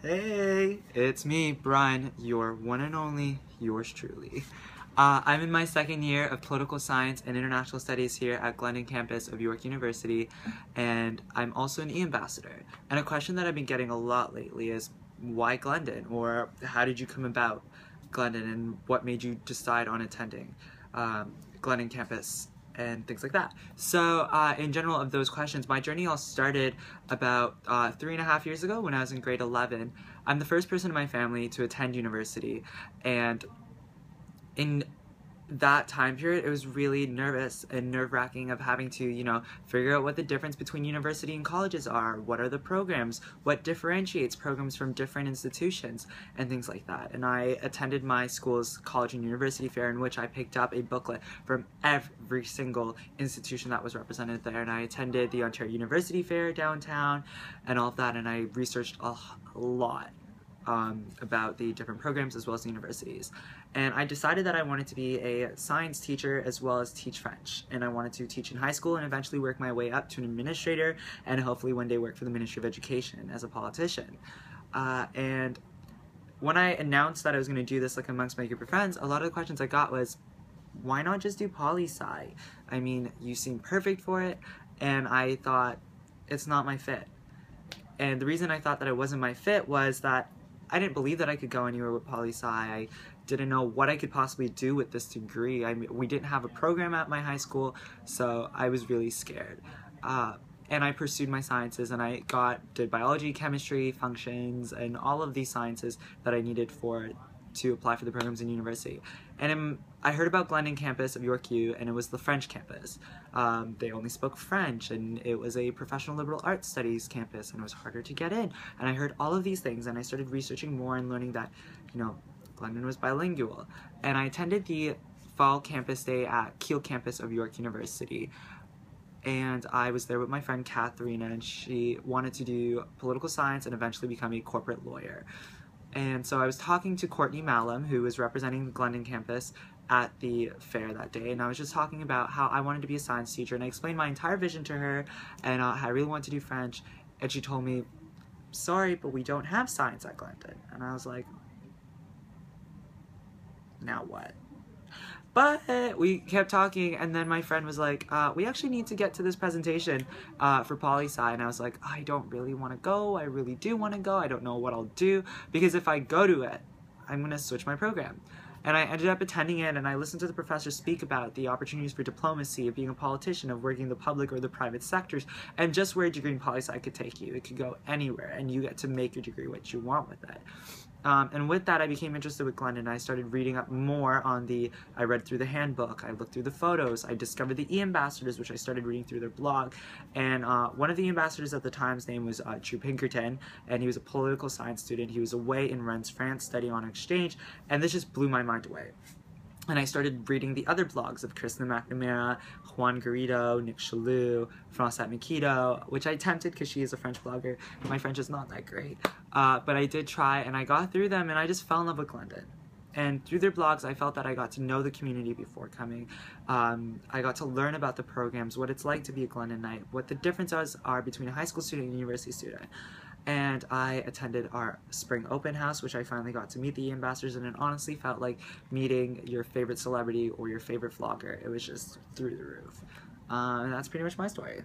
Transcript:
Hey, it's me, Brian, your one and only, yours truly. I'm in my second year of Political Science and International Studies here at Glendon campus of York University, and I'm also an e-ambassador. And a question that I've been getting a lot lately is, why Glendon? Or how did you come about Glendon, and what made you decide on attending Glendon campus? And things like that. So in general of those questions, my journey all started about 3.5 years ago when I was in grade 11. I'm the first person in my family to attend university, and in that time period, it was really nervous and nerve-wracking of having to, figure out what the difference between university and colleges are, what are the programs, what differentiates programs from different institutions, and things like that. And I attended my school's college and university fair, in which I picked up a booklet from every single institution that was represented there, and I attended the Ontario University Fair downtown and all of that, and I researched a lot about the different programs as well as the universities. And I decided that I wanted to be a science teacher as well as teach French. And I wanted to teach in high school and eventually work my way up to an administrator and hopefully one day work for the Ministry of Education as a politician. And when I announced that I was going to do this amongst my group of friends, a lot of the questions I got was, why not just do poli-sci? I mean, you seem perfect for it. And I thought, it's not my fit. And the reason I thought that it wasn't my fit was that I didn't believe that I could go anywhere with poli-sci. I didn't know what I could possibly do with this degree. We didn't have a program at my high school, so I was really scared. And I pursued my sciences, and I did biology, chemistry, functions, and all of these sciences that I needed to apply for the programs in university. And I heard about Glendon campus of York U, and it was the French campus. They only spoke French, and it was a professional liberal arts studies campus, and it was harder to get in. And I heard all of these things, and I started researching more and learning that, Glendon was bilingual. And I attended the fall campus day at Kiel campus of York University. And I was there with my friend Katharina, and she wanted to do political science and eventually become a corporate lawyer. And so I was talking to Courtney Malum, who was representing the Glendon campus at the fair that day, and I was just talking about how I wanted to be a science teacher, and I explained my entire vision to her, and how I really wanted to do French, and she told me, sorry, but we don't have science at Glendon. And I was like, now what? But we kept talking, and then my friend was like, we actually need to get to this presentation for poli-sci, and I was like, I don't really want to go, I really do want to go, I don't know what I'll do, because if I go to it, I'm going to switch my program. And I ended up attending it, and I listened to the professor speak about the opportunities for diplomacy, of being a politician, of working in the public or the private sectors, and just where a degree in poli-sci could take you. It could go anywhere, and you get to make your degree what you want with it. And with that, I became interested with Glendon. I started reading up more on I read through the handbook, I looked through the photos, I discovered the e-ambassadors, which I started reading through their blog, and one of the ambassadors at the time's name was Drew Pinkerton, and he was a political science student. He was away in Rennes, France, studying on exchange, and this just blew my mind away. And I started reading the other blogs of Kristen McNamara, Juan Garrido, Nick Chalou, Francette Makito, which I attempted because she is a French blogger. My French is not that great. But I did try, and I got through them, and I just fell in love with Glendon. And through their blogs, I felt that I got to know the community before coming. I got to learn about the programs, what it's like to be a Glendonite, what the differences are between a high school student and a university student. And I attended our spring open house, which I finally got to meet the ambassadors, and it honestly felt like meeting your favorite celebrity or your favorite vlogger. It was just through the roof. And that's pretty much my story.